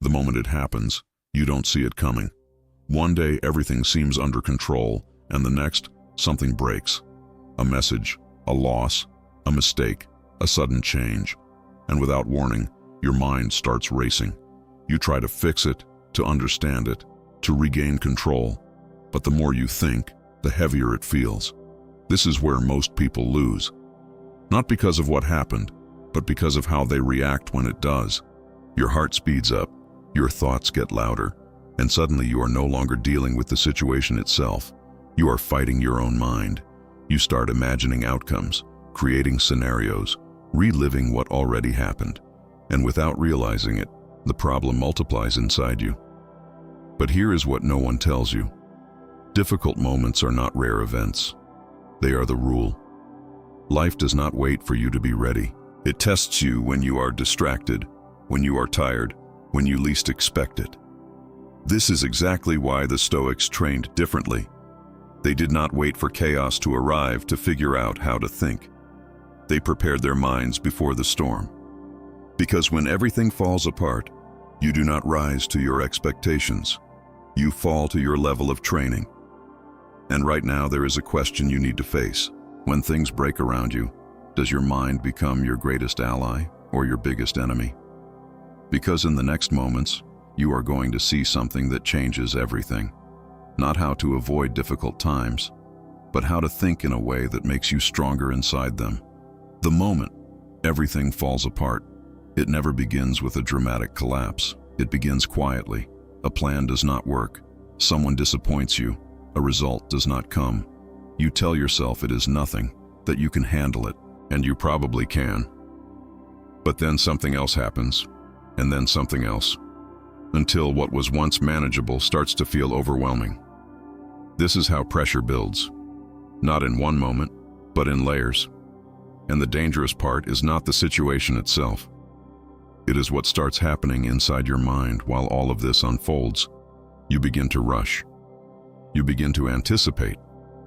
The moment it happens, you don't see it coming. One day everything seems under control, and the next, something breaks. A message, a loss, a mistake, a sudden change. And without warning, your mind starts racing. You try to fix it, to understand it, to regain control. But the more you think, the heavier it feels. This is where most people lose. Not because of what happened, but because of how they react when it does. Your heart speeds up, your thoughts get louder, and suddenly you are no longer dealing with the situation itself. You are fighting your own mind. You start imagining outcomes, creating scenarios, reliving what already happened. And without realizing it, the problem multiplies inside you. But here is what no one tells you. Difficult moments are not rare events. They are the rule. Life does not wait for you to be ready. It tests you when you are distracted, when you are tired, when you least expect it. This is exactly why the Stoics trained differently. They did not wait for chaos to arrive to figure out how to think. They prepared their minds before the storm. Because when everything falls apart, you do not rise to your expectations. You fall to your level of training. And right now there is a question you need to face. When things break around you, does your mind become your greatest ally or your biggest enemy? Because in the next moments, you are going to see something that changes everything. Not how to avoid difficult times, but how to think in a way that makes you stronger inside them. The moment everything falls apart, it never begins with a dramatic collapse. It begins quietly. A plan does not work. Someone disappoints you. A result does not come. You tell yourself it is nothing, that you can handle it, and you probably can. But then something else happens, and then something else, until what was once manageable starts to feel overwhelming. This is how pressure builds, not in one moment, but in layers. And the dangerous part is not the situation itself. It is what starts happening inside your mind while all of this unfolds. You begin to rush. You begin to anticipate.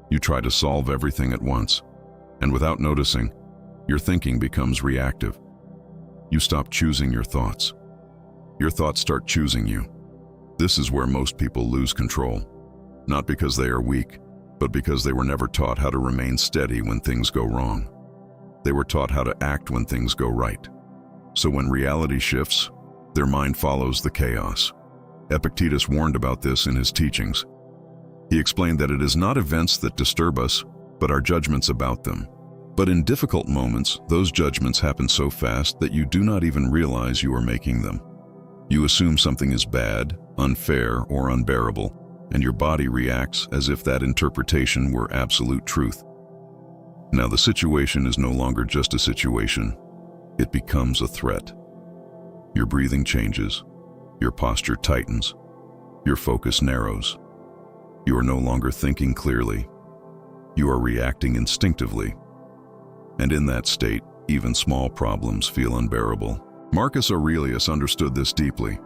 You try to solve everything at once. And without noticing, your thinking becomes reactive. You stop choosing your thoughts. Your thoughts start choosing you. This is where most people lose control. Not because they are weak, but because they were never taught how to remain steady when things go wrong. They were taught how to act when things go right. So when reality shifts, their mind follows the chaos. Epictetus warned about this in his teachings. He explained that it is not events that disturb us, but our judgments about them. But in difficult moments, those judgments happen so fast that you do not even realize you are making them. You assume something is bad, unfair, or unbearable, and your body reacts as if that interpretation were absolute truth. Now the situation is no longer just a situation. It becomes a threat. Your breathing changes. Your posture tightens. Your focus narrows. You are no longer thinking clearly. You are reacting instinctively. And in that state, even small problems feel unbearable. Marcus Aurelius understood this deeply.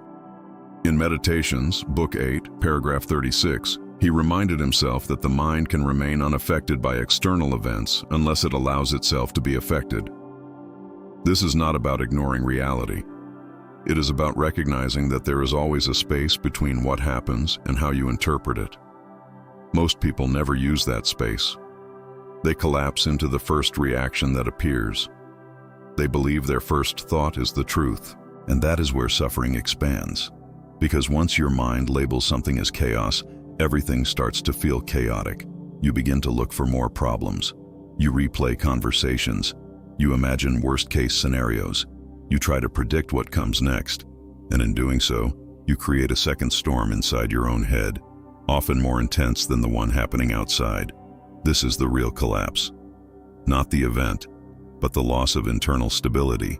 In Meditations, Book 8, paragraph 36, he reminded himself that the mind can remain unaffected by external events unless it allows itself to be affected. This is not about ignoring reality. It is about recognizing that there is always a space between what happens and how you interpret it. Most people never use that space. They collapse into the first reaction that appears. They believe their first thought is the truth, and that is where suffering expands. Because once your mind labels something as chaos, everything starts to feel chaotic. You begin to look for more problems. You replay conversations. You imagine worst-case scenarios. You try to predict what comes next. And in doing so, you create a second storm inside your own head, often more intense than the one happening outside. This is the real collapse. Not the event, but the loss of internal stability.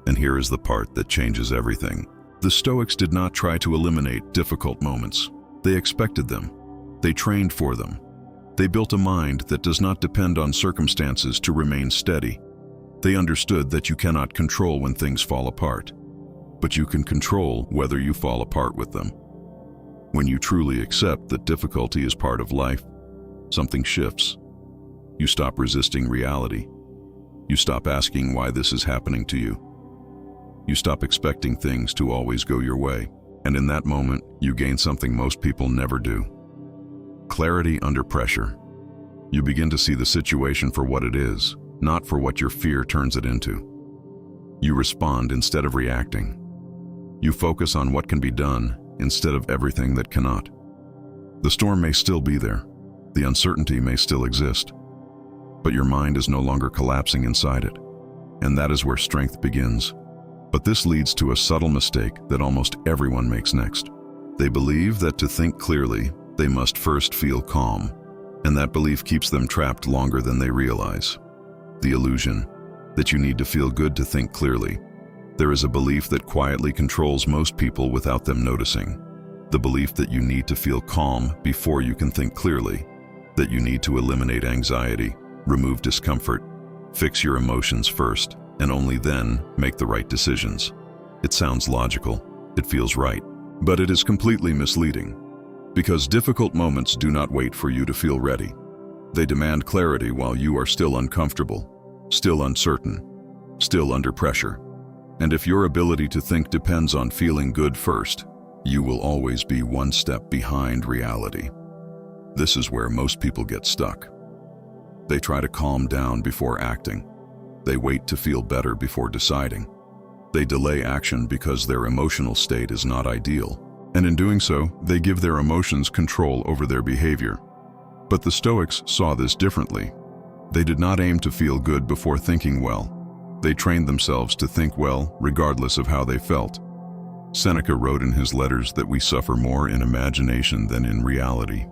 And here is the part that changes everything. The Stoics did not try to eliminate difficult moments. They expected them. They trained for them. They built a mind that does not depend on circumstances to remain steady. They understood that you cannot control when things fall apart, but you can control whether you fall apart with them. When you truly accept that difficulty is part of life, something shifts. You stop resisting reality. You stop asking why this is happening to you. You stop expecting things to always go your way. And in that moment, you gain something most people never do. Clarity under pressure. You begin to see the situation for what it is, not for what your fear turns it into. You respond instead of reacting. You focus on what can be done instead of everything that cannot. The storm may still be there. The uncertainty may still exist. But your mind is no longer collapsing inside it. And that is where strength begins. But this leads to a subtle mistake that almost everyone makes next. They believe that to think clearly, they must first feel calm. And that belief keeps them trapped longer than they realize. The illusion that you need to feel good to think clearly. There is a belief that quietly controls most people without them noticing. The belief that you need to feel calm before you can think clearly. That you need to eliminate anxiety, remove discomfort, fix your emotions first, and only then make the right decisions. It sounds logical, it feels right, but it is completely misleading. Because difficult moments do not wait for you to feel ready. They demand clarity while you are still uncomfortable, still uncertain, still under pressure. And if your ability to think depends on feeling good first, you will always be one step behind reality. This is where most people get stuck. They try to calm down before acting. They wait to feel better before deciding. They delay action because their emotional state is not ideal. And in doing so, they give their emotions control over their behavior. But the Stoics saw this differently. They did not aim to feel good before thinking well. They trained themselves to think well, regardless of how they felt. Seneca wrote in his letters that we suffer more in imagination than in reality.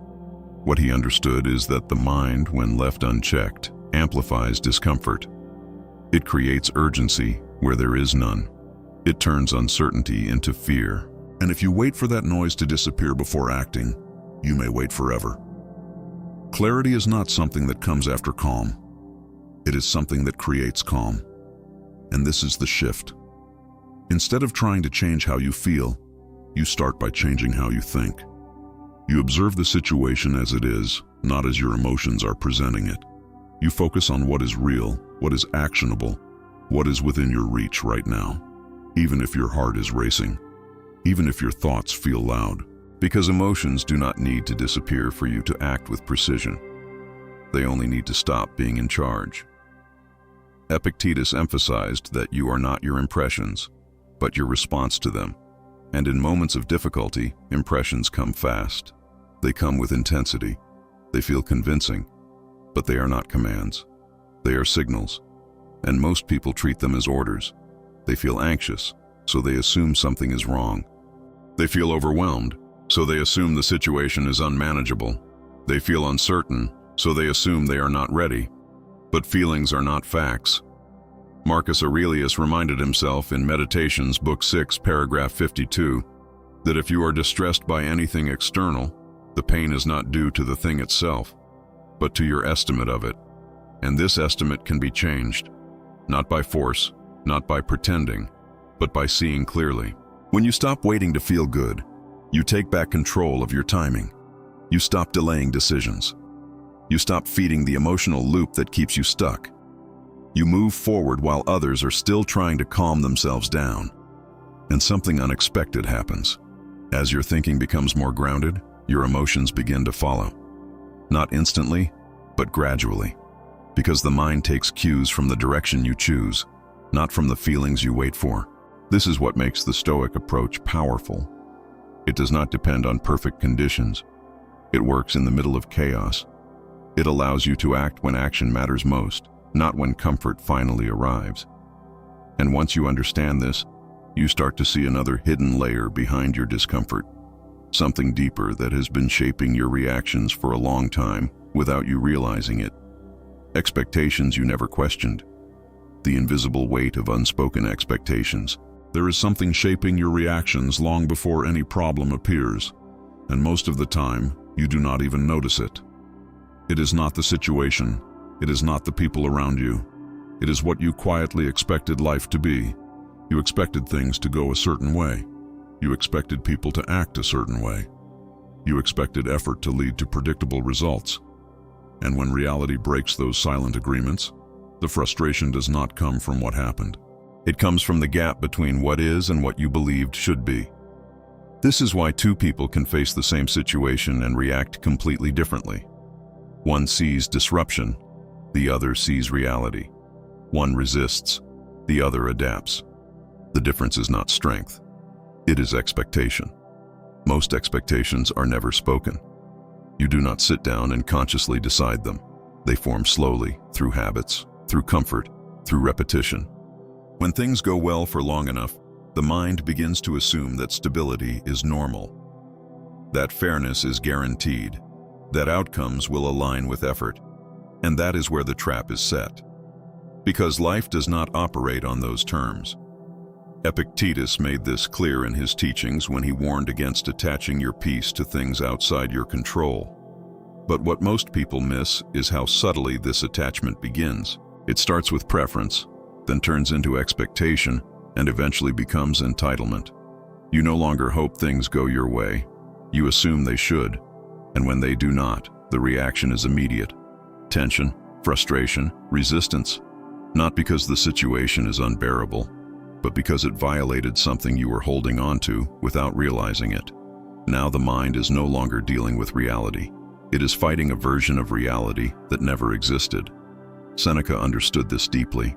What he understood is that the mind, when left unchecked, amplifies discomfort. It creates urgency where there is none. It turns uncertainty into fear. And if you wait for that noise to disappear before acting, you may wait forever. Clarity is not something that comes after calm. It is something that creates calm. And this is the shift. Instead of trying to change how you feel, you start by changing how you think. You observe the situation as it is, not as your emotions are presenting it. You focus on what is real, what is actionable, what is within your reach right now, even if your heart is racing, even if your thoughts feel loud, because emotions do not need to disappear for you to act with precision. They only need to stop being in charge. Epictetus emphasized that you are not your impressions, but your response to them. And in moments of difficulty, impressions come fast. They come with intensity. They feel convincing, but they are not commands. They are signals, and most people treat them as orders. They feel anxious, so they assume something is wrong. They feel overwhelmed, so they assume the situation is unmanageable. They feel uncertain, so they assume they are not ready. But feelings are not facts. Marcus Aurelius reminded himself in Meditations, Book 6, paragraph 52, that if you are distressed by anything external, the pain is not due to the thing itself, but to your estimate of it. And this estimate can be changed, not by force, not by pretending, but by seeing clearly. When you stop waiting to feel good, you take back control of your timing. You stop delaying decisions. You stop feeding the emotional loop that keeps you stuck. You move forward while others are still trying to calm themselves down. And something unexpected happens. As your thinking becomes more grounded, your emotions begin to follow. Not instantly, but gradually. Because the mind takes cues from the direction you choose, not from the feelings you wait for. This is what makes the Stoic approach powerful. It does not depend on perfect conditions. It works in the middle of chaos. It allows you to act when action matters most, not when comfort finally arrives. And once you understand this, you start to see another hidden layer behind your discomfort, something deeper that has been shaping your reactions for a long time without you realizing it. Expectations you never questioned. The invisible weight of unspoken expectations. There is something shaping your reactions long before any problem appears, and most of the time, you do not even notice it. It is not the situation. It is not the people around you. It is what you quietly expected life to be. You expected things to go a certain way. You expected people to act a certain way. You expected effort to lead to predictable results. And when reality breaks those silent agreements, the frustration does not come from what happened. It comes from the gap between what is and what you believed should be. This is why two people can face the same situation and react completely differently. One sees disruption, the other sees reality. One resists, the other adapts. The difference is not strength, it is expectation. Most expectations are never spoken. You do not sit down and consciously decide them. They form slowly, through habits, through comfort, through repetition. When things go well for long enough, the mind begins to assume that stability is normal, that fairness is guaranteed, that outcomes will align with effort, and that is where the trap is set. Because life does not operate on those terms. Epictetus made this clear in his teachings when he warned against attaching your peace to things outside your control. But what most people miss is how subtly this attachment begins. It starts with preference, then turns into expectation, and eventually becomes entitlement. You no longer hope things go your way. You assume they should, and when they do not, the reaction is immediate. Tension, frustration, resistance. Not because the situation is unbearable, but because it violated something you were holding on to without realizing it. Now the mind is no longer dealing with reality. It is fighting a version of reality that never existed. Seneca understood this deeply.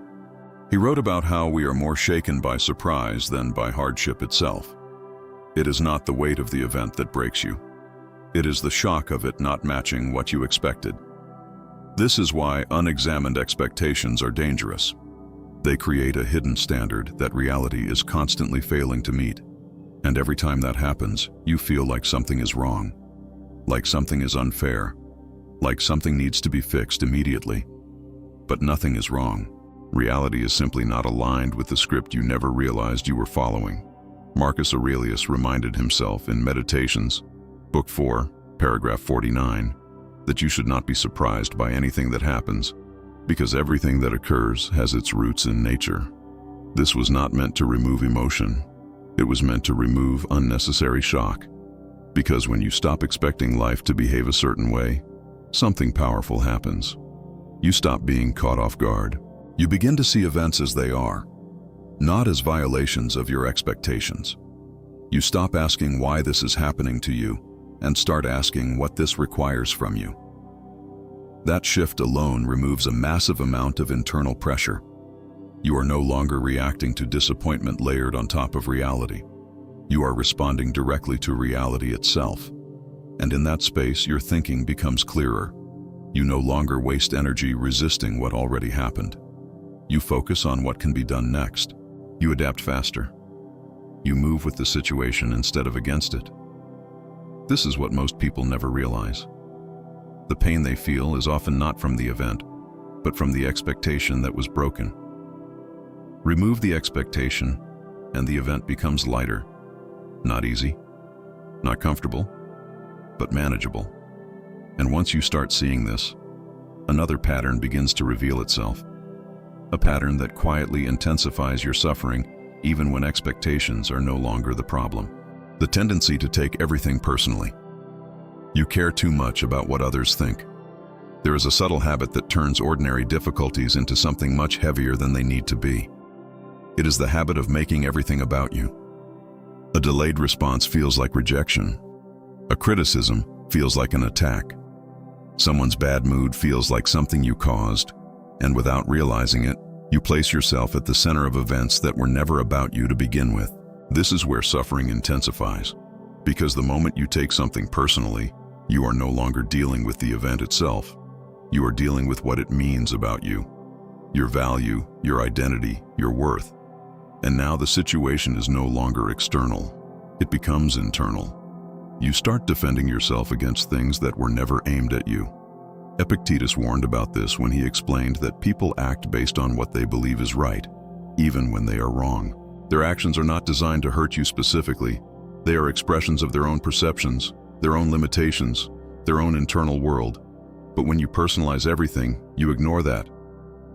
He wrote about how we are more shaken by surprise than by hardship itself. It is not the weight of the event that breaks you. It is the shock of it not matching what you expected. This is why unexamined expectations are dangerous. They create a hidden standard that reality is constantly failing to meet. And every time that happens, you feel like something is wrong, like something is unfair, like something needs to be fixed immediately. But nothing is wrong. Reality is simply not aligned with the script you never realized you were following. Marcus Aurelius reminded himself in Meditations, Book 4, paragraph 49, that you should not be surprised by anything that happens, because everything that occurs has its roots in nature. This was not meant to remove emotion. It was meant to remove unnecessary shock. Because when you stop expecting life to behave a certain way, something powerful happens. You stop being caught off guard. You begin to see events as they are, not as violations of your expectations. You stop asking why this is happening to you and start asking what this requires from you. That shift alone removes a massive amount of internal pressure. You are no longer reacting to disappointment layered on top of reality. You are responding directly to reality itself. And in that space, your thinking becomes clearer. You no longer waste energy resisting what already happened. You focus on what can be done next. You adapt faster. You move with the situation instead of against it. This is what most people never realize. The pain they feel is often not from the event, but from the expectation that was broken. Remove the expectation, and the event becomes lighter. Not easy, not comfortable, but manageable. And once you start seeing this, another pattern begins to reveal itself. A pattern that quietly intensifies your suffering even when expectations are no longer the problem. The tendency to take everything personally. You care too much about what others think. There is a subtle habit that turns ordinary difficulties into something much heavier than they need to be. It is the habit of making everything about you. A delayed response feels like rejection. A criticism feels like an attack. Someone's bad mood feels like something you caused, and without realizing it, you place yourself at the center of events that were never about you to begin with. This is where suffering intensifies, because the moment you take something personally, you are no longer dealing with the event itself. You are dealing with what it means about you, your value, your identity, your worth. And now the situation is no longer external. It becomes internal. You start defending yourself against things that were never aimed at you. Epictetus warned about this when he explained that people act based on what they believe is right, even when they are wrong. Their actions are not designed to hurt you specifically. They are expressions of their own perceptions, their own limitations, their own internal world. But when you personalize everything, you ignore that.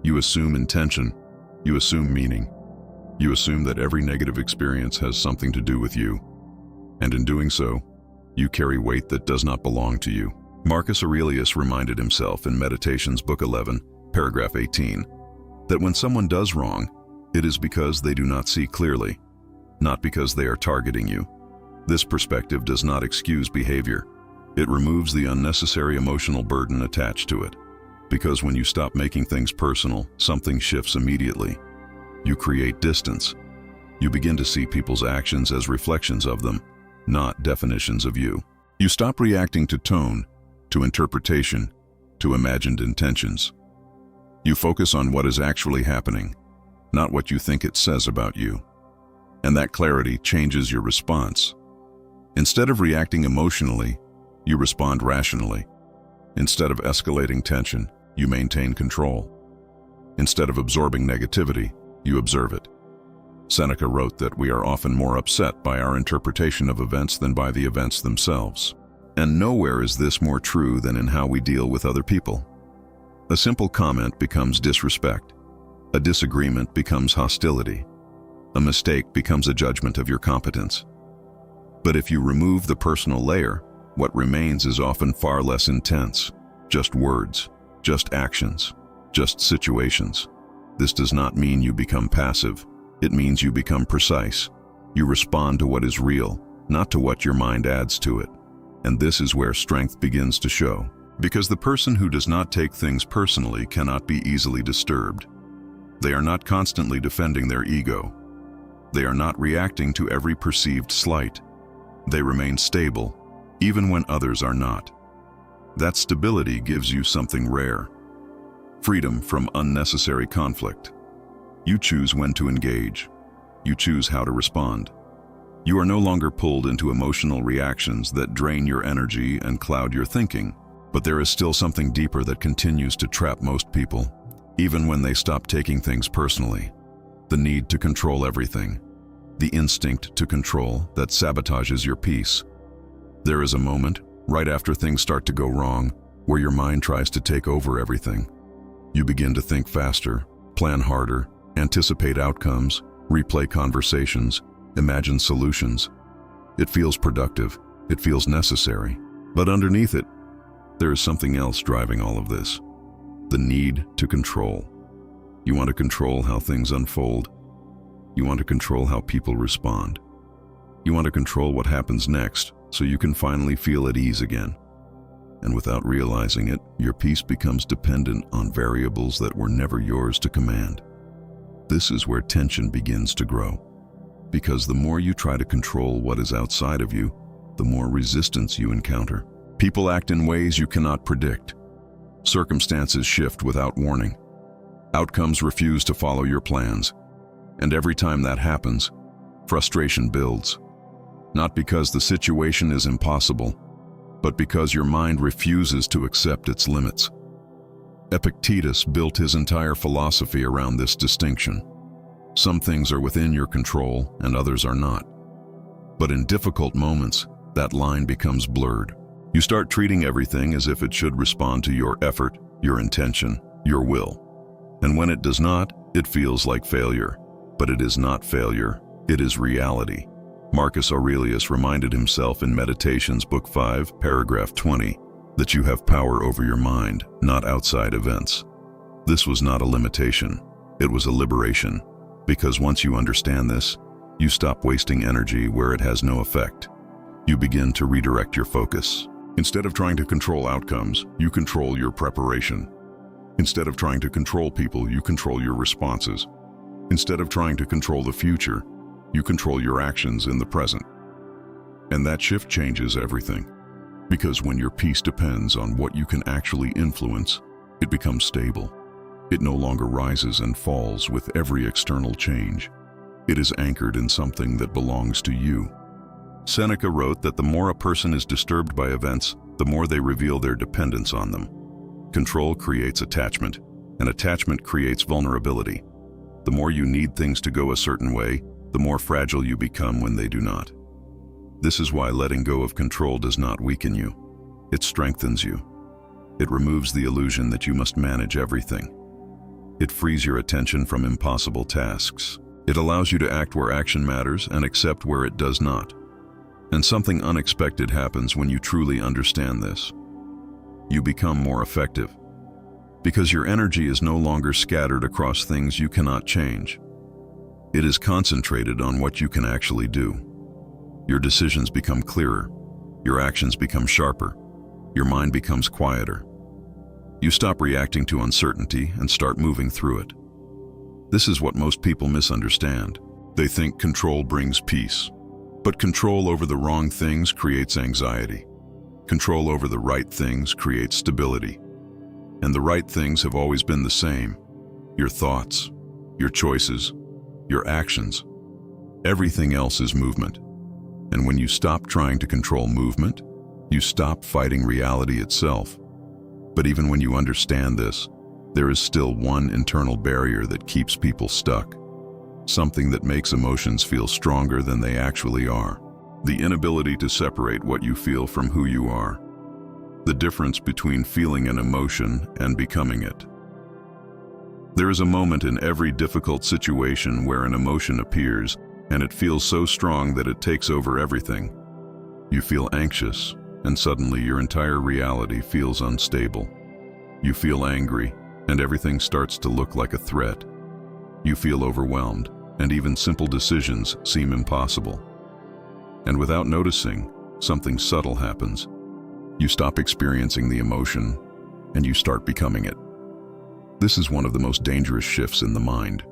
You assume intention. You assume meaning. You assume that every negative experience has something to do with you. And in doing so, you carry weight that does not belong to you. Marcus Aurelius reminded himself in Meditations, Book 11, paragraph 18, that when someone does wrong, it is because they do not see clearly, not because they are targeting you. This perspective does not excuse behavior. It removes the unnecessary emotional burden attached to it. Because when you stop making things personal, something shifts immediately. You create distance. You begin to see people's actions as reflections of them, not definitions of you. You stop reacting to tone, to interpretation, to imagined intentions. You focus on what is actually happening, not what you think it says about you. And that clarity changes your response. Instead of reacting emotionally, you respond rationally. Instead of escalating tension, you maintain control. Instead of absorbing negativity, you observe it. Seneca wrote that we are often more upset by our interpretation of events than by the events themselves. And nowhere is this more true than in how we deal with other people. A simple comment becomes disrespect. A disagreement becomes hostility. A mistake becomes a judgment of your competence. But if you remove the personal layer, what remains is often far less intense. Just words, just actions, just situations. This does not mean you become passive. It means you become precise. You respond to what is real, not to what your mind adds to it. And this is where strength begins to show. Because the person who does not take things personally cannot be easily disturbed. They are not constantly defending their ego. They are not reacting to every perceived slight. They remain stable, even when others are not. That stability gives you something rare. Freedom from unnecessary conflict. You choose when to engage. You choose how to respond. You are no longer pulled into emotional reactions that drain your energy and cloud your thinking. But there is still something deeper that continues to trap most people, even when they stop taking things personally. The need to control everything. The instinct to control that sabotages your peace. There is a moment, right after things start to go wrong, where your mind tries to take over everything. You begin to think faster, plan harder, anticipate outcomes, replay conversations, imagine solutions. It feels productive, it feels necessary, but underneath it, there is something else driving all of this. The need to control. You want to control how things unfold. You want to control how people respond. You want to control what happens next so you can finally feel at ease again. And without realizing it, your peace becomes dependent on variables that were never yours to command. This is where tension begins to grow. Because the more you try to control what is outside of you, the more resistance you encounter. People act in ways you cannot predict. Circumstances shift without warning. Outcomes refuse to follow your plans. And every time that happens, frustration builds. Not because the situation is impossible, but because your mind refuses to accept its limits. Epictetus built his entire philosophy around this distinction. Some things are within your control and others are not. But in difficult moments, that line becomes blurred. You start treating everything as if it should respond to your effort, your intention, your will. And when it does not, it feels like failure. But it is not failure, it is reality. Marcus Aurelius reminded himself in Meditations, Book 5, paragraph 20, that you have power over your mind, not outside events. This was not a limitation, it was a liberation. Because once you understand this, you stop wasting energy where it has no effect. You begin to redirect your focus. Instead of trying to control outcomes, you control your preparation. Instead of trying to control people, you control your responses. Instead of trying to control the future, you control your actions in the present. And that shift changes everything. Because when your peace depends on what you can actually influence, it becomes stable. It no longer rises and falls with every external change. It is anchored in something that belongs to you. Seneca wrote that the more a person is disturbed by events, the more they reveal their dependence on them. Control creates attachment, and attachment creates vulnerability. The more you need things to go a certain way, the more fragile you become when they do not. This is why letting go of control does not weaken you. It strengthens you. It removes the illusion that you must manage everything. It frees your attention from impossible tasks. It allows you to act where action matters and accept where it does not. And something unexpected happens when you truly understand this. You become more effective. Because your energy is no longer scattered across things you cannot change. It is concentrated on what you can actually do. Your decisions become clearer. Your actions become sharper. Your mind becomes quieter. You stop reacting to uncertainty and start moving through it. This is what most people misunderstand. They think control brings peace. But control over the wrong things creates anxiety. Control over the right things creates stability. And the right things have always been the same. Your thoughts, your choices, your actions. Everything else is movement. And when you stop trying to control movement, you stop fighting reality itself. But even when you understand this, there is still one internal barrier that keeps people stuck. Something that makes emotions feel stronger than they actually are. The inability to separate what you feel from who you are. The difference between feeling an emotion and becoming it. There is a moment in every difficult situation where an emotion appears, and it feels so strong that it takes over everything. You feel anxious, and suddenly your entire reality feels unstable. You feel angry, and everything starts to look like a threat. You feel overwhelmed, and even simple decisions seem impossible. And without noticing, something subtle happens. You stop experiencing the emotion, and you start becoming it. This is one of the most dangerous shifts in the mind,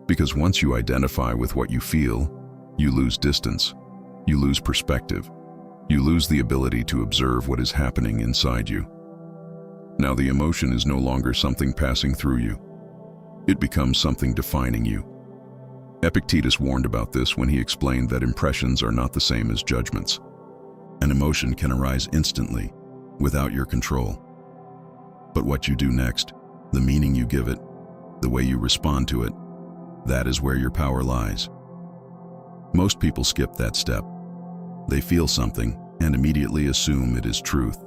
because once you identify with what you feel, you lose distance, you lose perspective, you lose the ability to observe what is happening inside you. Now the emotion is no longer something passing through you. It becomes something defining you. Epictetus warned about this when he explained that impressions are not the same as judgments. An emotion can arise instantly, without your control. But what you do next, the meaning you give it, the way you respond to it, that is where your power lies. Most people skip that step. They feel something and immediately assume it is truth.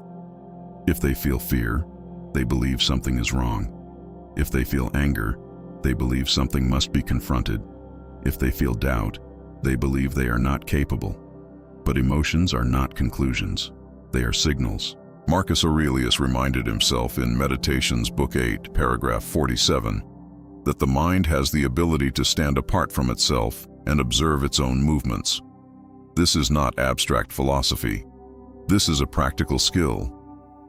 If they feel fear, they believe something is wrong. If they feel anger, they believe something must be confronted. If they feel doubt, they believe they are not capable. But emotions are not conclusions. They are signals. Marcus Aurelius reminded himself in Meditations, Book 8, paragraph 47, that the mind has the ability to stand apart from itself and observe its own movements. This is not abstract philosophy. This is a practical skill,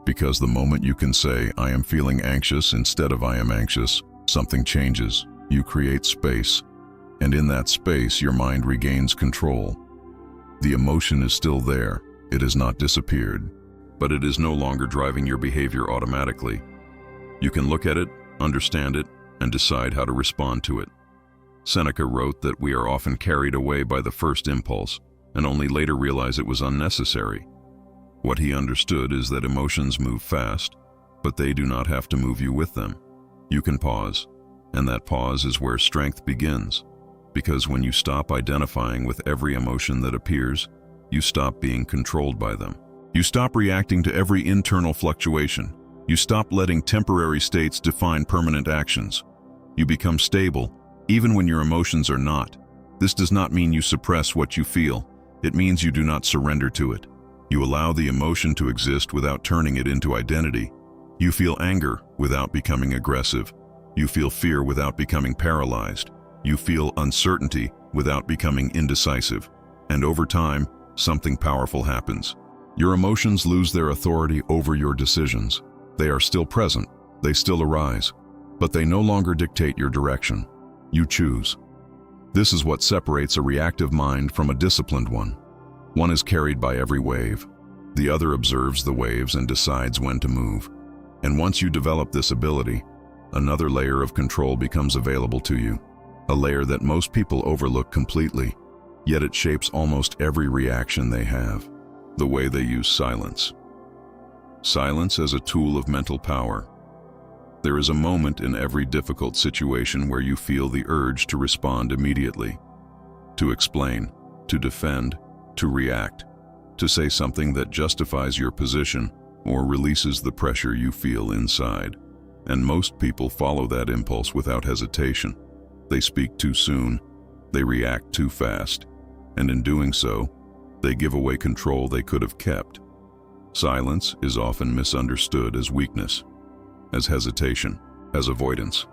because the moment you can say, "I am feeling anxious," instead of "I am anxious," something changes. You create space, and in that space your mind regains control. The emotion is still there. It has not disappeared, but it is no longer driving your behavior automatically. You can look at it, understand it, and decide how to respond to it. Seneca wrote that we are often carried away by the first impulse, and only later realize it was unnecessary. What he understood is that emotions move fast, but they do not have to move you with them. You can pause, and that pause is where strength begins. Because when you stop identifying with every emotion that appears, you stop being controlled by them. You stop reacting to every internal fluctuation. You stop letting temporary states define permanent actions. You become stable, even when your emotions are not. This does not mean you suppress what you feel. It means you do not surrender to it. You allow the emotion to exist without turning it into identity. You feel anger without becoming aggressive. You feel fear without becoming paralyzed. You feel uncertainty without becoming indecisive. And over time, something powerful happens. Your emotions lose their authority over your decisions. They are still present, they still arise, but they no longer dictate your direction. You choose. This is what separates a reactive mind from a disciplined one. One is carried by every wave. The other observes the waves and decides when to move. And once you develop this ability, another layer of control becomes available to you. A layer that most people overlook completely, yet it shapes almost every reaction they have. The way they use silence. Silence as a tool of mental power. There is a moment in every difficult situation where you feel the urge to respond immediately, to explain, to defend, to react, to say something that justifies your position or releases the pressure you feel inside. And most people follow that impulse without hesitation. They speak too soon, they react too fast, and in doing so, they give away control they could have kept. Silence is often misunderstood as weakness, as hesitation, as avoidance.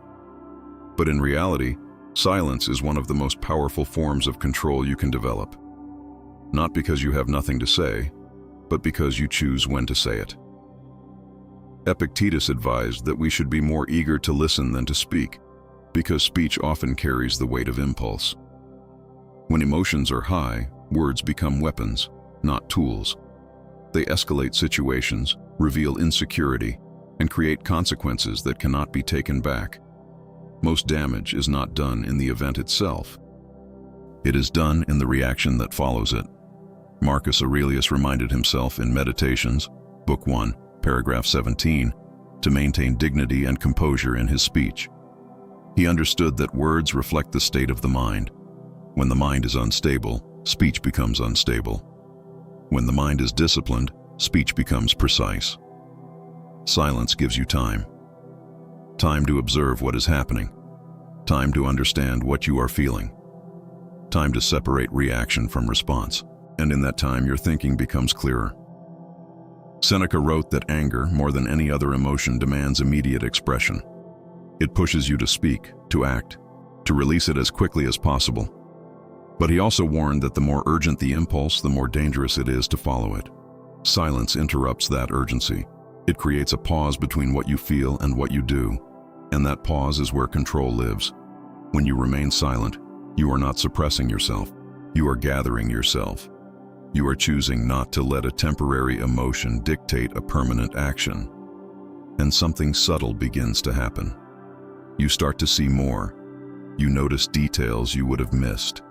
But in reality, silence is one of the most powerful forms of control you can develop. not because you have nothing to say, but because you choose when to say it. Epictetus advised that we should be more eager to listen than to speak, because speech often carries the weight of impulse. When emotions are high, words become weapons, not tools. They escalate situations, reveal insecurity, and create consequences that cannot be taken back. Most damage is not done in the event itself. It is done in the reaction that follows it. Marcus Aurelius reminded himself in Meditations, Book 1, paragraph 17, to maintain dignity and composure in his speech. He understood that words reflect the state of the mind. When the mind is unstable, speech becomes unstable. When the mind is disciplined, speech becomes precise. Silence gives you time. Time to observe what is happening. Time to understand what you are feeling. Time to separate reaction from response. And in that time, your thinking becomes clearer. Seneca wrote that anger, more than any other emotion, demands immediate expression. It pushes you to speak, to act, to release it as quickly as possible. But he also warned that the more urgent the impulse, the more dangerous it is to follow it. Silence interrupts that urgency. It creates a pause between what you feel and what you do, and that pause is where control lives. When you remain silent, you are not suppressing yourself. You are gathering yourself. You are choosing not to let a temporary emotion dictate a permanent action. And something subtle begins to happen. You start to see more. You notice details you would have missed.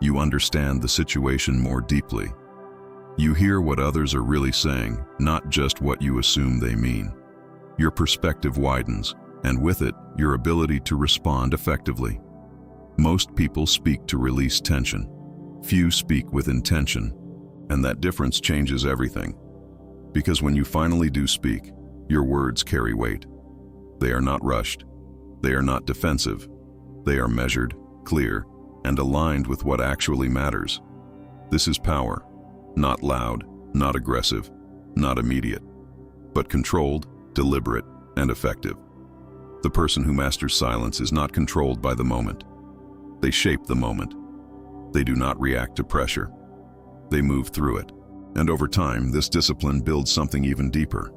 You understand the situation more deeply. You hear what others are really saying, not just what you assume they mean. Your perspective widens, and with it, your ability to respond effectively. Most people speak to release tension. Few speak with intention, and that difference changes everything. Because when you finally do speak, your words carry weight. They are not rushed. They are not defensive. They are measured, clear, and aligned with what actually matters. This is power, not loud, not aggressive, not immediate, but controlled, deliberate, and effective. The person who masters silence is not controlled by the moment. They shape the moment. They do not react to pressure. They move through it. And over time, this discipline builds something even deeper.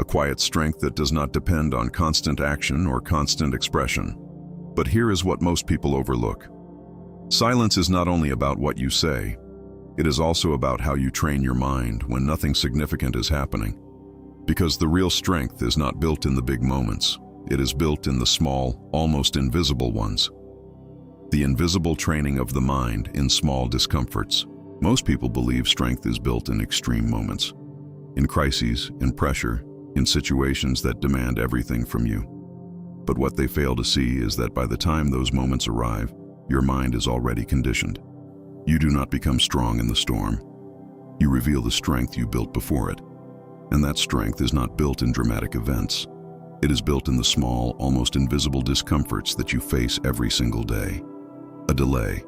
A quiet strength that does not depend on constant action or constant expression. But here is what most people overlook. Silence is not only about what you say, it is also about how you train your mind when nothing significant is happening. Because the real strength is not built in the big moments, it is built in the small, almost invisible ones. The invisible training of the mind in small discomforts. Most people believe strength is built in extreme moments, in crises, in pressure, in situations that demand everything from you. But what they fail to see is that by the time those moments arrive, your mind is already conditioned. You do not become strong in the storm. You reveal the strength you built before it. And that strength is not built in dramatic events. It is built in the small, almost invisible discomforts that you face every single day. A delay,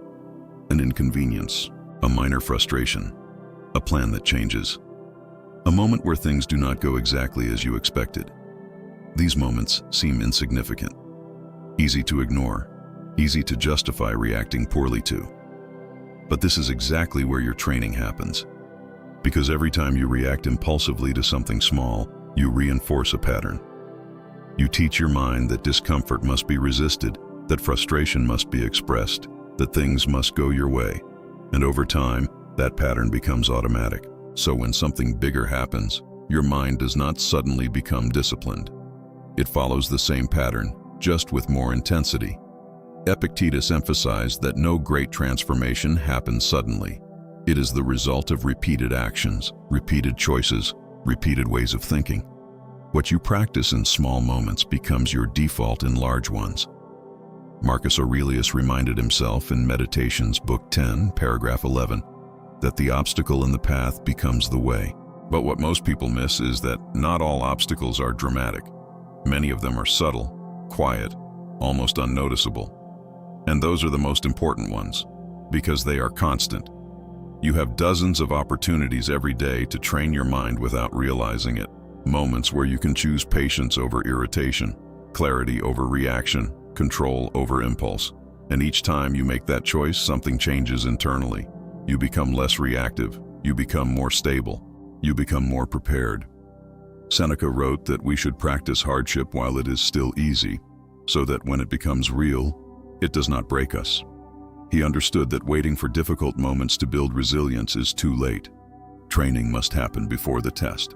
an inconvenience, a minor frustration, a plan that changes. A moment where things do not go exactly as you expected. These moments seem insignificant, easy to ignore, easy to justify reacting poorly to. But this is exactly where your training happens. Because every time you react impulsively to something small, you reinforce a pattern. You teach your mind that discomfort must be resisted, that frustration must be expressed, that things must go your way. And over time, that pattern becomes automatic. So when something bigger happens, your mind does not suddenly become disciplined. It follows the same pattern, just with more intensity. Epictetus emphasized that no great transformation happens suddenly. It is the result of repeated actions, repeated choices, repeated ways of thinking. What you practice in small moments becomes your default in large ones. Marcus Aurelius reminded himself in Meditations, Book 10, paragraph 11, that the obstacle in the path becomes the way. But what most people miss is that not all obstacles are dramatic. Many of them are subtle, quiet, almost unnoticeable. And those are the most important ones, because they are constant. You have dozens of opportunities every day to train your mind without realizing it. Moments where you can choose patience over irritation, clarity over reaction, control over impulse. And each time you make that choice, something changes internally. You become less reactive. You become more stable. You become more prepared. Seneca wrote that we should practice hardship while it is still easy, so that when it becomes real, it does not break us. He understood that waiting for difficult moments to build resilience is too late. Training must happen before the test.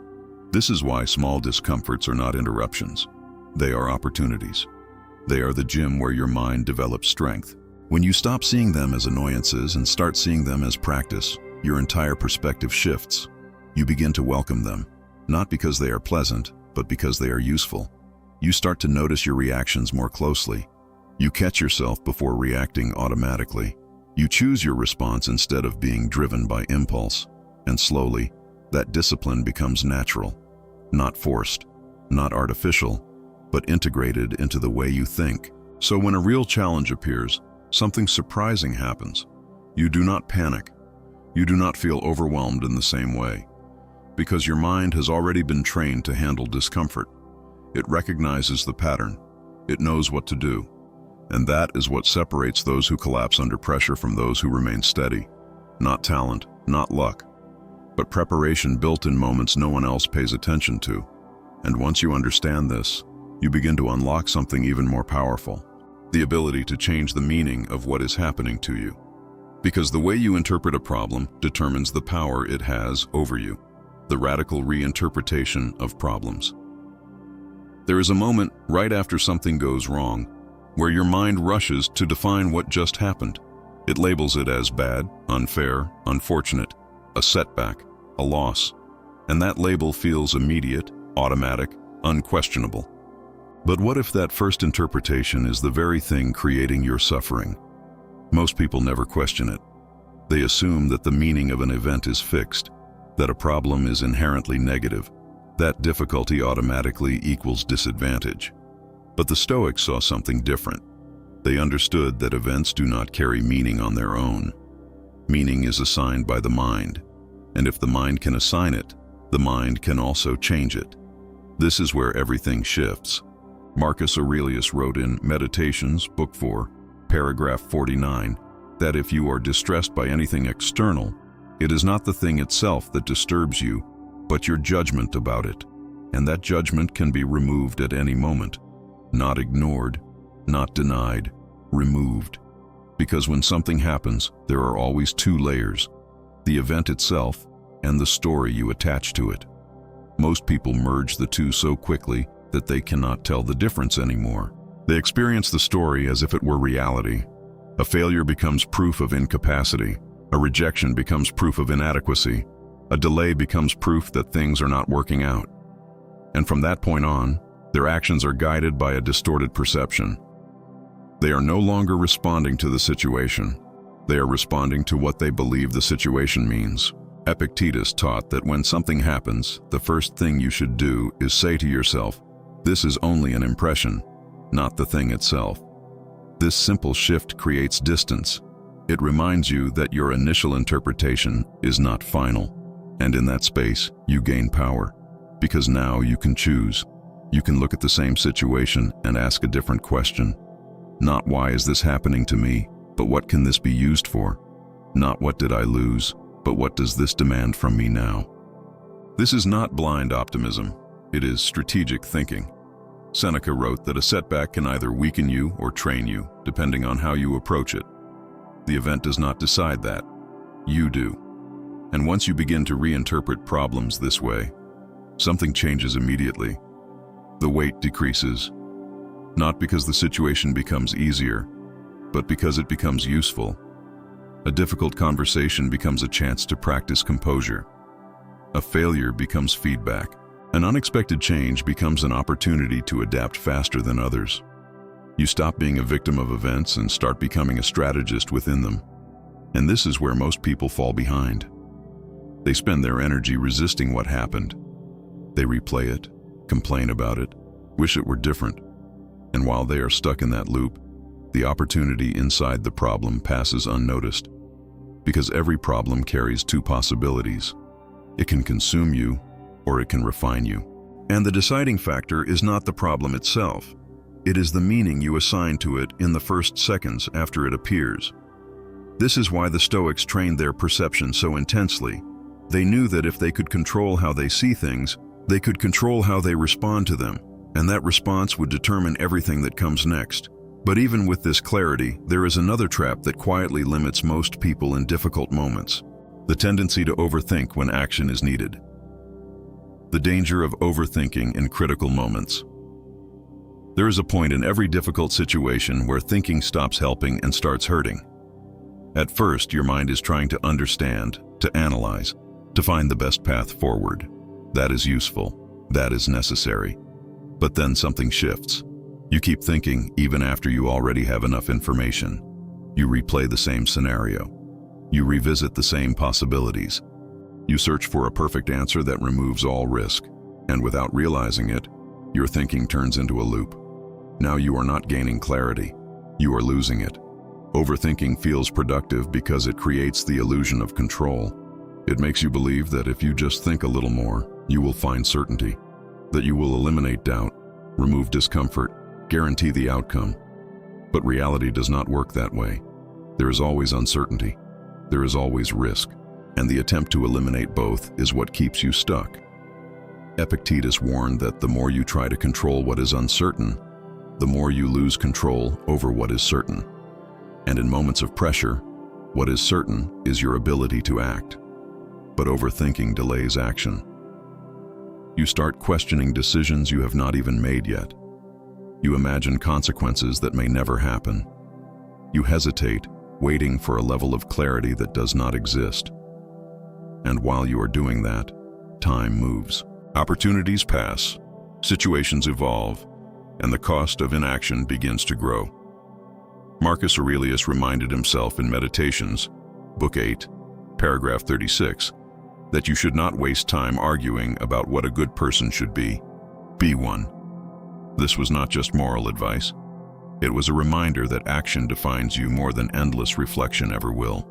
This is why small discomforts are not interruptions. They are opportunities. They are the gym where your mind develops strength. When you stop seeing them as annoyances and start seeing them as practice, your entire perspective shifts. You begin to welcome them, not because they are pleasant, but because they are useful. You start to notice your reactions more closely. You catch yourself before reacting automatically. You choose your response instead of being driven by impulse. And slowly, that discipline becomes natural, not forced, not artificial, but integrated into the way you think. So when a real challenge appears, something surprising happens. You do not panic. You do not feel overwhelmed in the same way, because your mind has already been trained to handle discomfort. It recognizes the pattern. It knows what to do. And that is what separates those who collapse under pressure from those who remain steady. Not talent, not luck, but preparation built in moments no one else pays attention to. And once you understand this, you begin to unlock something even more powerful, the ability to change the meaning of what is happening to you. Because the way you interpret a problem determines the power it has over you, the radical reinterpretation of problems. There is a moment right after something goes wrong where your mind rushes to define what just happened. It labels it as bad, unfair, unfortunate, a setback, a loss, and that label feels immediate, automatic, unquestionable. But what if that first interpretation is the very thing creating your suffering? Most people never question it. They assume that the meaning of an event is fixed, that a problem is inherently negative, that difficulty automatically equals disadvantage. But the Stoics saw something different. They understood that events do not carry meaning on their own. Meaning is assigned by the mind, and if the mind can assign it, the mind can also change it. This is where everything shifts. Marcus Aurelius wrote in Meditations, Book 4, paragraph 49, that if you are distressed by anything external, it is not the thing itself that disturbs you, but your judgment about it, and that judgment can be removed at any moment. Not ignored, not denied, removed. Because when something happens, there are always two layers, the event itself and the story you attach to it. Most people merge the two so quickly that they cannot tell the difference anymore. They experience the story as if it were reality. A failure becomes proof of incapacity. A rejection becomes proof of inadequacy. A delay becomes proof that things are not working out. And from that point on, their actions are guided by a distorted perception. They are no longer responding to the situation. They are responding to what they believe the situation means. Epictetus taught that when something happens, the first thing you should do is say to yourself, "This is only an impression, not the thing itself." This simple shift creates distance. It reminds you that your initial interpretation is not final. And in that space, you gain power. Because now you can choose. You can look at the same situation and ask a different question. Not why is this happening to me, but what can this be used for? Not what did I lose, but what does this demand from me now? This is not blind optimism. It is strategic thinking. Seneca wrote that a setback can either weaken you or train you, depending on how you approach it. The event does not decide that. You do. And once you begin to reinterpret problems this way, something changes immediately. The weight decreases, not because the situation becomes easier, but because it becomes useful. A difficult conversation becomes a chance to practice composure. A failure becomes feedback. An unexpected change becomes an opportunity to adapt faster than others. You stop being a victim of events and start becoming a strategist within them. And this is where most people fall behind. They spend their energy resisting what happened. They replay it, complain about it, wish it were different. And while they are stuck in that loop, the opportunity inside the problem passes unnoticed. Because every problem carries two possibilities. It can consume you, or it can refine you. And the deciding factor is not the problem itself. It is the meaning you assign to it in the first seconds after it appears. This is why the Stoics trained their perception so intensely. They knew that if they could control how they see things, they could control how they respond to them, and that response would determine everything that comes next. But even with this clarity, there is another trap that quietly limits most people in difficult moments: the tendency to overthink when action is needed. The danger of overthinking in critical moments. There is a point in every difficult situation where thinking stops helping and starts hurting. At first, your mind is trying to understand, to analyze, to find the best path forward. That is useful. That is necessary. But then something shifts. You keep thinking even after you already have enough information. You replay the same scenario. You revisit the same possibilities. You search for a perfect answer that removes all risk. And without realizing it, your thinking turns into a loop. Now you are not gaining clarity. You are losing it. Overthinking feels productive because it creates the illusion of control. It makes you believe that if you just think a little more, you will find certainty, that you will eliminate doubt, remove discomfort, guarantee the outcome. But reality does not work that way. There is always uncertainty. There is always risk. And the attempt to eliminate both is what keeps you stuck. Epictetus warned that the more you try to control what is uncertain, the more you lose control over what is certain. And in moments of pressure, what is certain is your ability to act. But overthinking delays action. You start questioning decisions you have not even made yet. You imagine consequences that may never happen. You hesitate, waiting for a level of clarity that does not exist. And while you are doing that, time moves. Opportunities pass, situations evolve, and the cost of inaction begins to grow. Marcus Aurelius reminded himself in Meditations, Book 8, paragraph 36, that you should not waste time arguing about what a good person should be. Be one. This was not just moral advice. It was a reminder that action defines you more than endless reflection ever will.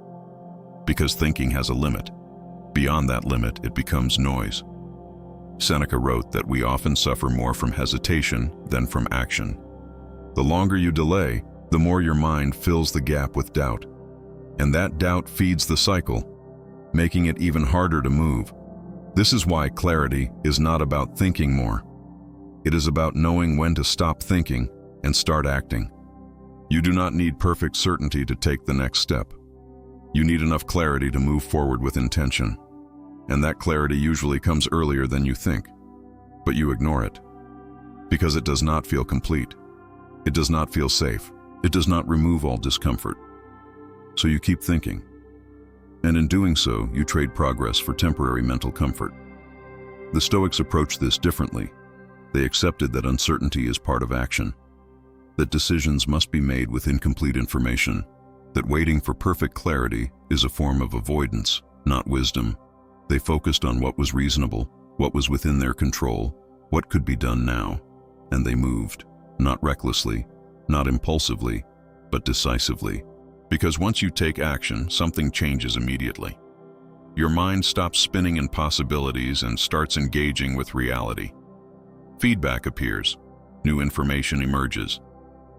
Because thinking has a limit. Beyond that limit, it becomes noise. Seneca wrote that we often suffer more from hesitation than from action. The longer you delay, the more your mind fills the gap with doubt. And that doubt feeds the cycle, making it even harder to move. This is why clarity is not about thinking more. It is about knowing when to stop thinking and start acting. You do not need perfect certainty to take the next step. You need enough clarity to move forward with intention. And that clarity usually comes earlier than you think. But you ignore it. Because it does not feel complete. It does not feel safe. It does not remove all discomfort. So you keep thinking. And in doing so, you trade progress for temporary mental comfort. The Stoics approached this differently. They accepted that uncertainty is part of action, that decisions must be made with incomplete information, that waiting for perfect clarity is a form of avoidance, not wisdom. They focused on what was reasonable, what was within their control, what could be done now, and they moved, not recklessly, not impulsively, but decisively. Because once you take action, something changes immediately. Your mind stops spinning in possibilities and starts engaging with reality. Feedback appears. New information emerges.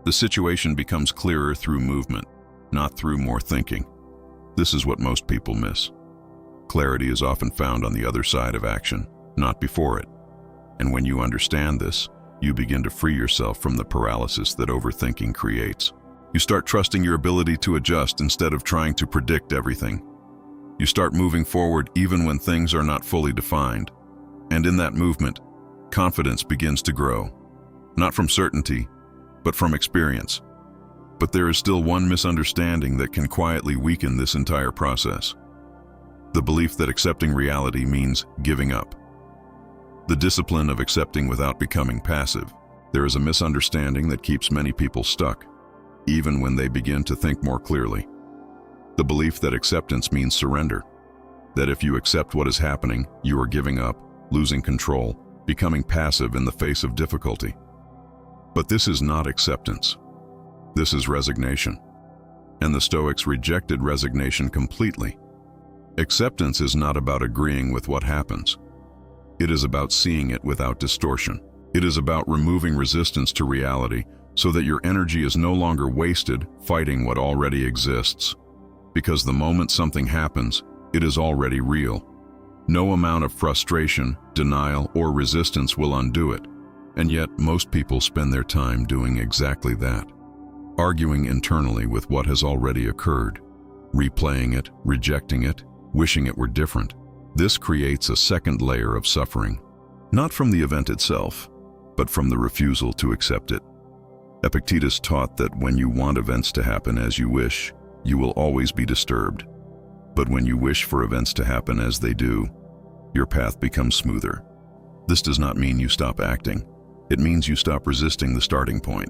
The situation becomes clearer through movement, not through more thinking. This is what most people miss. Clarity is often found on the other side of action, not before it. And when you understand this, you begin to free yourself from the paralysis that overthinking creates. You start trusting your ability to adjust instead of trying to predict everything. You start moving forward even when things are not fully defined. And in that movement, confidence begins to grow. Not from certainty, but from experience. But there is still one misunderstanding that can quietly weaken this entire process. The belief that accepting reality means giving up. The discipline of accepting without becoming passive. There is a misunderstanding that keeps many people stuck, even when they begin to think more clearly. The belief that acceptance means surrender. That if you accept what is happening, you are giving up, losing control, becoming passive in the face of difficulty. But this is not acceptance. This is resignation. And the Stoics rejected resignation completely. Acceptance is not about agreeing with what happens. It is about seeing it without distortion. It is about removing resistance to reality so that your energy is no longer wasted fighting what already exists. because the moment something happens, it is already real. No amount of frustration, denial, or resistance will undo it, and yet most people spend their time doing exactly that, arguing internally with what has already occurred, replaying it, rejecting it, wishing it were different. This creates a second layer of suffering, not from the event itself, but from the refusal to accept it. Epictetus taught that when you want events to happen as you wish, you will always be disturbed. But when you wish for events to happen as they do, your path becomes smoother. This does not mean you stop acting. It means you stop resisting the starting point,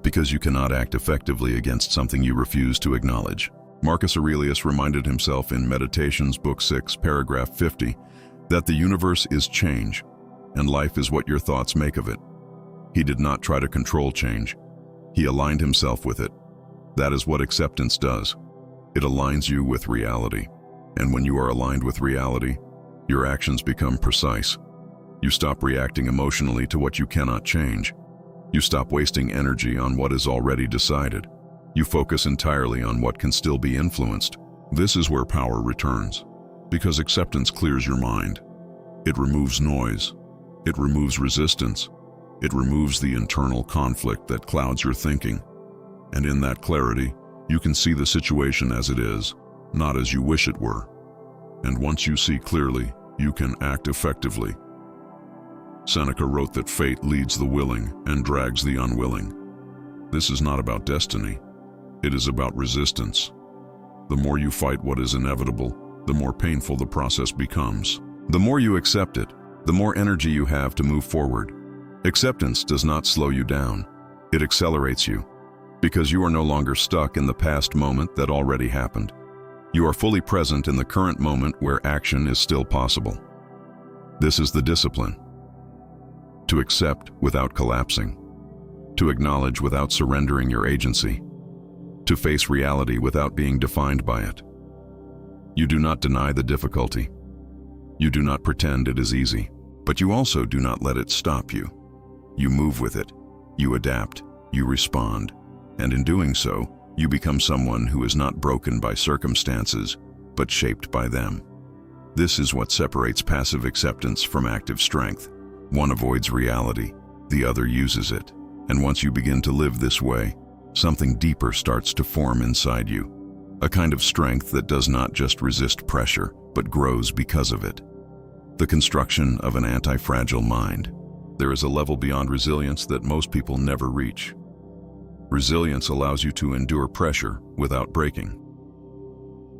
because you cannot act effectively against something you refuse to acknowledge. Marcus Aurelius reminded himself in Meditations, Book 6, paragraph 50, that the universe is change, and life is what your thoughts make of it. He did not try to control change. He aligned himself with it. That is what acceptance does. It aligns you with reality. And when you are aligned with reality, your actions become precise. You stop reacting emotionally to what you cannot change. You stop wasting energy on what is already decided. You focus entirely on what can still be influenced. This is where power returns, because acceptance clears your mind. It removes noise. It removes resistance. It removes the internal conflict that clouds your thinking. And in that clarity, you can see the situation as it is, not as you wish it were. And once you see clearly, you can act effectively. Seneca wrote that fate leads the willing and drags the unwilling. This is not about destiny. It is about resistance. The more you fight what is inevitable, the more painful the process becomes. The more you accept it, the more energy you have to move forward. Acceptance does not slow you down. It accelerates you, because you are no longer stuck in the past moment that already happened. You are fully present in the current moment where action is still possible. This is the discipline. To accept without collapsing. To acknowledge without surrendering your agency. To face reality without being defined by it. You do not deny the difficulty. You do not pretend it is easy, but you also do not let it stop you. You move with it. You adapt. You respond. And in doing so, you become someone who is not broken by circumstances, but shaped by them. This is what separates passive acceptance from active strength. One avoids reality, the other uses it. And once you begin to live this way, something deeper starts to form inside you. A kind of strength that does not just resist pressure, but grows because of it. The construction of an anti-fragile mind. There is a level beyond resilience that most people never reach. Resilience allows you to endure pressure without breaking.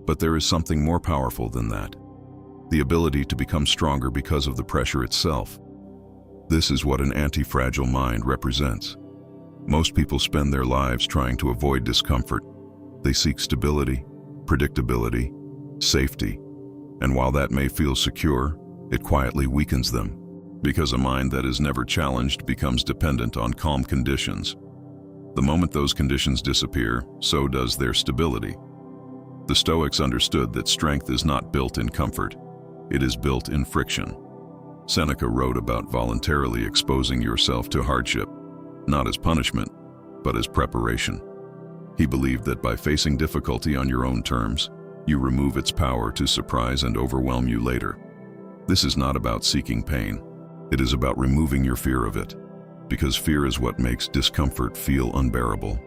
But there is something more powerful than that. The ability to become stronger because of the pressure itself. This is what an anti-fragile mind represents. Most people spend their lives trying to avoid discomfort. They seek stability, predictability, safety. And while that may feel secure, it quietly weakens them, because a mind that is never challenged becomes dependent on calm conditions. The moment those conditions disappear, so does their stability. The Stoics understood that strength is not built in comfort. It is built in friction. Seneca wrote about voluntarily exposing yourself to hardship, not as punishment, but as preparation. He believed that by facing difficulty on your own terms, you remove its power to surprise and overwhelm you later. This is not about seeking pain. It is about removing your fear of it, because fear is what makes discomfort feel unbearable.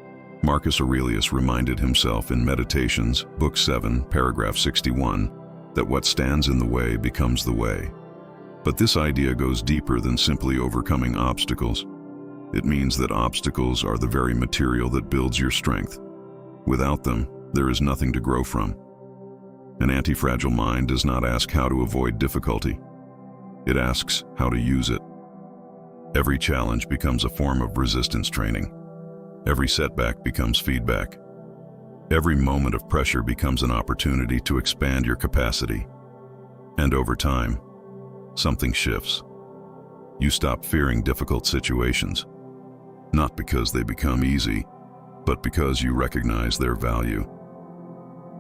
Marcus Aurelius reminded himself in Meditations, Book 7, paragraph 61, that what stands in the way becomes the way. But this idea goes deeper than simply overcoming obstacles. It means that obstacles are the very material that builds your strength. Without them, there is nothing to grow from. An anti-fragile mind does not ask how to avoid difficulty. It asks how to use it. Every challenge becomes a form of resistance training. Every setback becomes feedback. Every moment of pressure becomes an opportunity to expand your capacity. And over time, something shifts. You stop fearing difficult situations, not because they become easy, but because you recognize their value.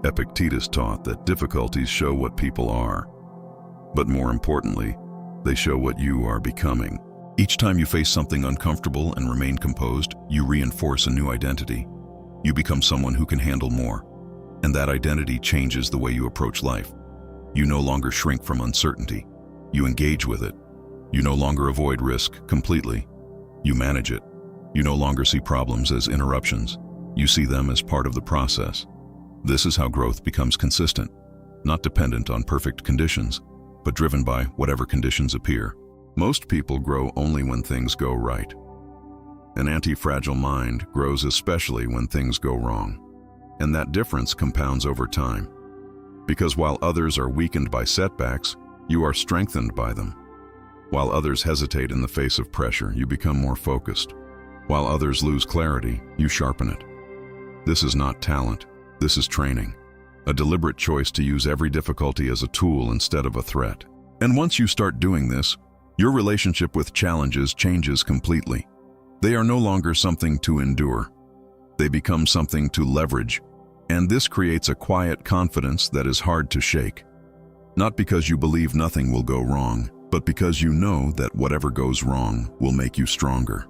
Epictetus taught that difficulties show what people are, but more importantly, they show what you are becoming. Each time you face something uncomfortable and remain composed, you reinforce a new identity. You become someone who can handle more. And that identity changes the way you approach life. You no longer shrink from uncertainty. You engage with it. You no longer avoid risk completely. You manage it. You no longer see problems as interruptions. You see them as part of the process. This is how growth becomes consistent, not dependent on perfect conditions, but driven by whatever conditions appear. Most people grow only when things go right. An anti-fragile mind grows especially when things go wrong. And that difference compounds over time. Because while others are weakened by setbacks, you are strengthened by them. While others hesitate in the face of pressure, you become more focused. While others lose clarity, you sharpen it. This is not talent. This is training. A deliberate choice to use every difficulty as a tool instead of a threat. And once you start doing this, your relationship with challenges changes completely. They are no longer something to endure. They become something to leverage, and this creates a quiet confidence that is hard to shake. Not because you believe nothing will go wrong, but because you know that whatever goes wrong will make you stronger.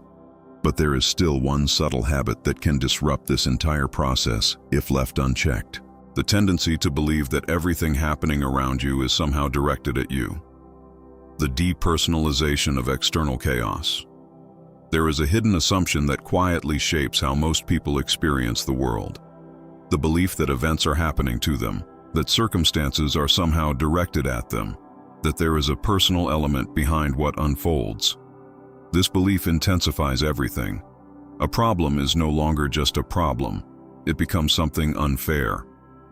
But there is still one subtle habit that can disrupt this entire process if left unchecked. The tendency to believe that everything happening around you is somehow directed at you. The depersonalization of external chaos. There is a hidden assumption that quietly shapes how most people experience the world. The belief that events are happening to them, that circumstances are somehow directed at them, that there is a personal element behind what unfolds. This belief intensifies everything. A problem is no longer just a problem. It becomes something unfair,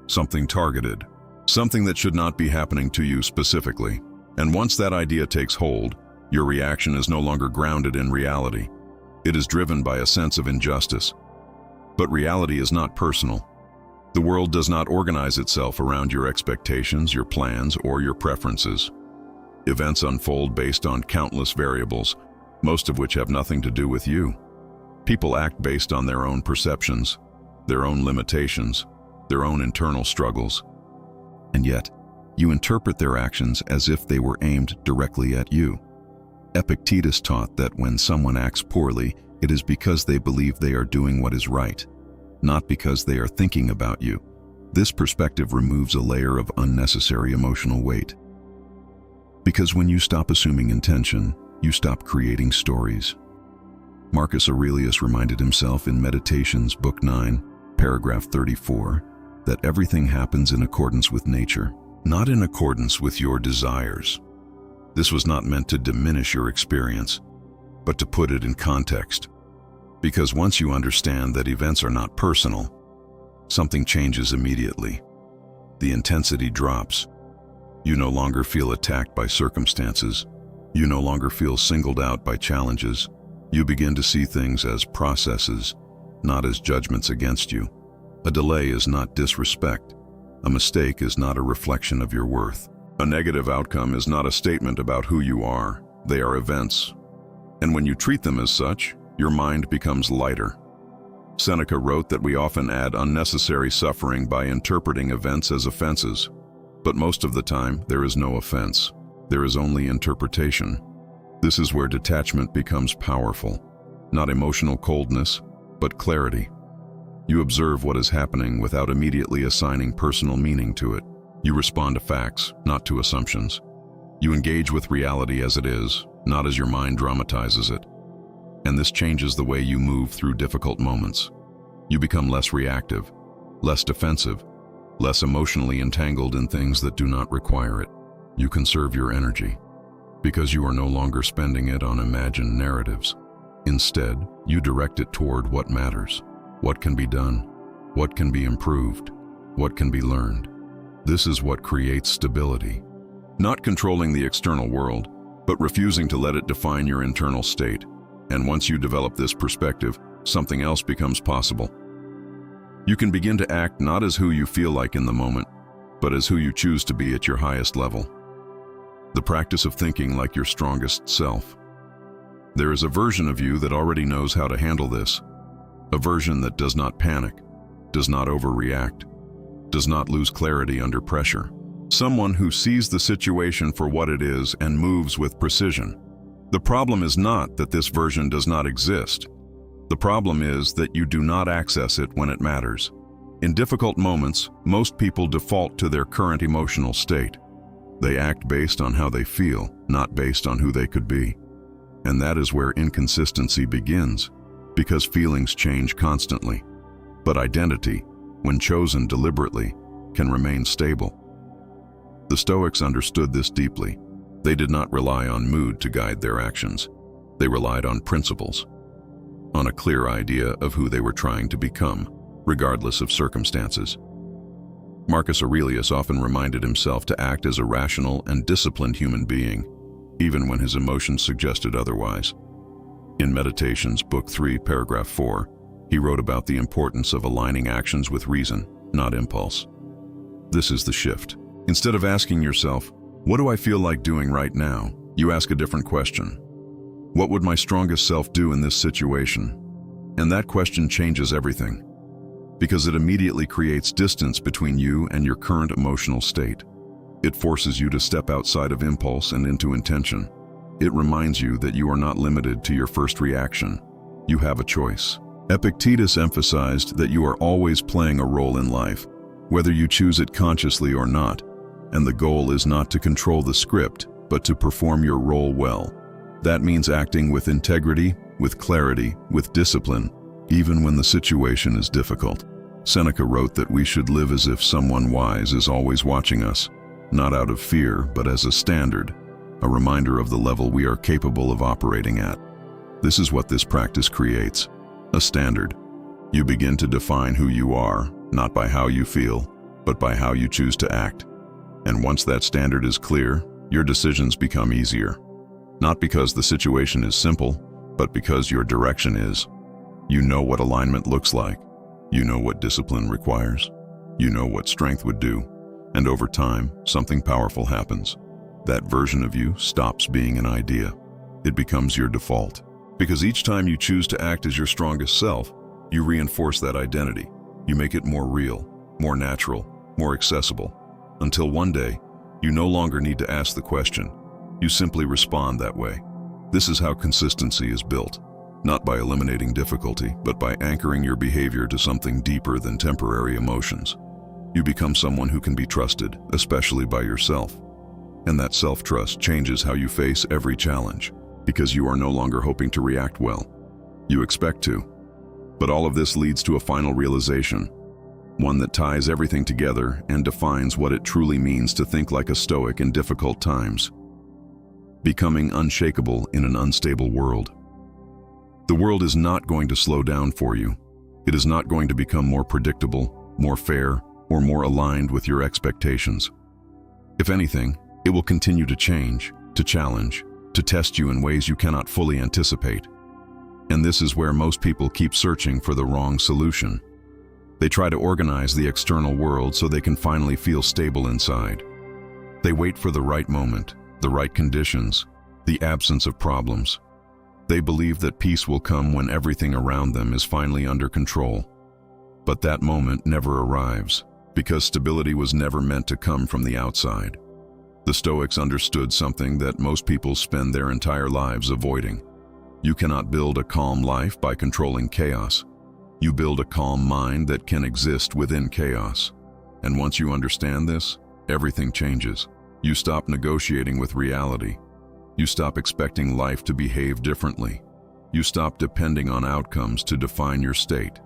something targeted, something that should not be happening to you specifically. And once that idea takes hold, your reaction is no longer grounded in reality. It is driven by a sense of injustice. But reality is not personal. The world does not organize itself around your expectations, your plans, or your preferences. Events unfold based on countless variables, most of which have nothing to do with you. People act based on their own perceptions, their own limitations, their own internal struggles. And yet, you interpret their actions as if they were aimed directly at you. Epictetus taught that when someone acts poorly, it is because they believe they are doing what is right, not because they are thinking about you. This perspective removes a layer of unnecessary emotional weight. Because when you stop assuming intention, you stop creating stories. Marcus Aurelius reminded himself in Meditations, Book 9, paragraph 34, that everything happens in accordance with nature, not in accordance with your desires. This was not meant to diminish your experience, but to put it in context. Because once you understand that events are not personal, something changes immediately. The intensity drops. You no longer feel attacked by circumstances. You no longer feel singled out by challenges. You begin to see things as processes, not as judgments against you. A delay is not disrespect. A mistake is not a reflection of your worth. A negative outcome is not a statement about who you are. They are events. And when you treat them as such, your mind becomes lighter. Seneca wrote that we often add unnecessary suffering by interpreting events as offenses. But most of the time, there is no offense. There is only interpretation. This is where detachment becomes powerful. Not emotional coldness, but clarity. You observe what is happening without immediately assigning personal meaning to it. You respond to facts, not to assumptions. You engage with reality as it is, not as your mind dramatizes it. And this changes the way you move through difficult moments. You become less reactive, less defensive, less emotionally entangled in things that do not require it. You conserve your energy, because you are no longer spending it on imagined narratives. Instead, you direct it toward what matters. What can be done? What can be improved? What can be learned? This is what creates stability. Not controlling the external world, but refusing to let it define your internal state. And once you develop this perspective, something else becomes possible. You can begin to act not as who you feel like in the moment, but as who you choose to be at your highest level. The practice of thinking like your strongest self. There is a version of you that already knows how to handle this. A version that does not panic, does not overreact, does not lose clarity under pressure. Someone who sees the situation for what it is and moves with precision. The problem is not that this version does not exist. The problem is that you do not access it when it matters. In difficult moments, most people default to their current emotional state. They act based on how they feel, not based on who they could be. And that is where inconsistency begins, because feelings change constantly. But identity, when chosen deliberately, can remain stable. The Stoics understood this deeply. They did not rely on mood to guide their actions. They relied on principles, on a clear idea of who they were trying to become, regardless of circumstances. Marcus Aurelius often reminded himself to act as a rational and disciplined human being, even when his emotions suggested otherwise. In Meditations, Book 3, Paragraph 4, he wrote about the importance of aligning actions with reason, not impulse. This is the shift. Instead of asking yourself, "What do I feel like doing right now?" you ask a different question. What would my strongest self do in this situation? And that question changes everything, because it immediately creates distance between you and your current emotional state. It forces you to step outside of impulse and into intention. It reminds you that you are not limited to your first reaction. You have a choice. Epictetus emphasized that you are always playing a role in life, whether you choose it consciously or not, and the goal is not to control the script, but to perform your role well. That means acting with integrity, with clarity, with discipline, even when the situation is difficult. Seneca wrote that we should live as if someone wise is always watching us, not out of fear, but as a standard, a reminder of the level we are capable of operating at. This is what this practice creates, a standard. You begin to define who you are, not by how you feel, but by how you choose to act. And once that standard is clear, your decisions become easier. Not because the situation is simple, but because your direction is. You know what alignment looks like. You know what discipline requires. You know what strength would do. And over time, something powerful happens. That version of you stops being an idea. It becomes your default. Because each time you choose to act as your strongest self, you reinforce that identity. You make it more real, more natural, more accessible. Until one day, you no longer need to ask the question. You simply respond that way. This is how consistency is built, not by eliminating difficulty, but by anchoring your behavior to something deeper than temporary emotions. You become someone who can be trusted, especially by yourself. And that self-trust changes how you face every challenge, because you are no longer hoping to react well. You expect to. But all of this leads to a final realization, one that ties everything together and defines what it truly means to think like a Stoic in difficult times. Becoming unshakable in an unstable world. The world is not going to slow down for you. It is not going to become more predictable, more fair, or more aligned with your expectations. If anything, it will continue to change, to challenge, to test you in ways you cannot fully anticipate. And this is where most people keep searching for the wrong solution. They try to organize the external world so they can finally feel stable inside. They wait for the right moment, the right conditions, the absence of problems. They believe that peace will come when everything around them is finally under control. But that moment never arrives, because stability was never meant to come from the outside. The Stoics understood something that most people spend their entire lives avoiding. You cannot build a calm life by controlling chaos. You build a calm mind that can exist within chaos. And once you understand this, everything changes. You stop negotiating with reality. You stop expecting life to behave differently. You stop depending on outcomes to define your state.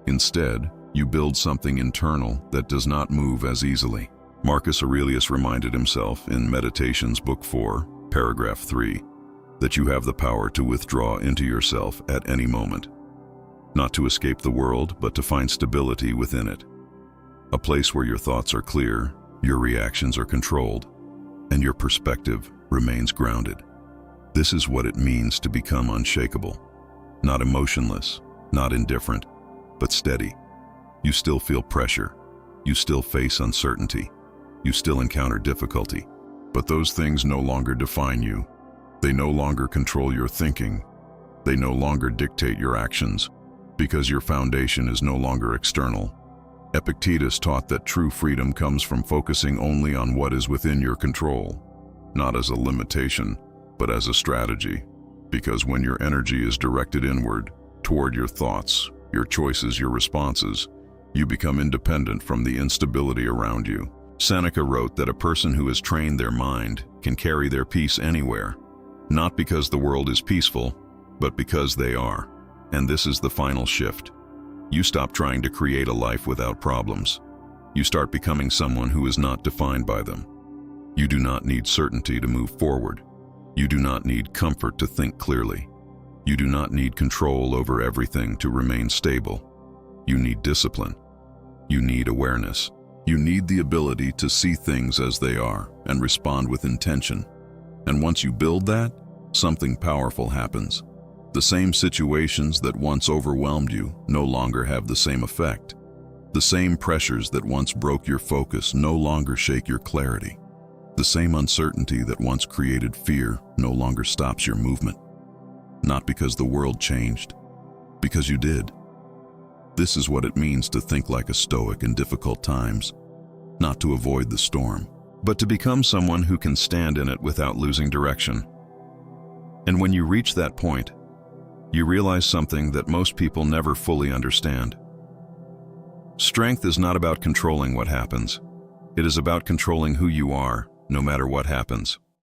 Instead, you build something internal that does not move as easily. Marcus Aurelius reminded himself in Meditations, Book 4, Paragraph 3, that you have the power to withdraw into yourself at any moment. Not to escape the world, but to find stability within it. A place where your thoughts are clear, your reactions are controlled, and your perspective remains grounded. This is what it means to become unshakable. Not emotionless, not indifferent, but steady. You still feel pressure. You still face uncertainty. You still encounter difficulty. But those things no longer define you. They no longer control your thinking. They no longer dictate your actions, because your foundation is no longer external. Epictetus taught that true freedom comes from focusing only on what is within your control, not as a limitation, but as a strategy. Because when your energy is directed inward, toward your thoughts, your choices, your responses, You become independent from the instability around you. Seneca wrote that a person who has trained their mind can carry their peace anywhere, not because the world is peaceful, but because they are. And this is the final shift. You stop trying to create a life without problems. You start becoming someone who is not defined by them. You do not need certainty to move forward. You do not need comfort to think clearly. You do not need control over everything to remain stable. You need discipline. You need awareness. You need the ability to see things as they are and respond with intention. And once you build that, something powerful happens. The same situations that once overwhelmed you no longer have the same effect. The same pressures that once broke your focus no longer shake your clarity. The same uncertainty that once created fear no longer stops your movement. Not because the world changed, because you did. This is what it means to think like a Stoic in difficult times, not to avoid the storm, but to become someone who can stand in it without losing direction. And when you reach that point, you realize something that most people never fully understand. Strength is not about controlling what happens. It is about controlling who you are, no matter what happens.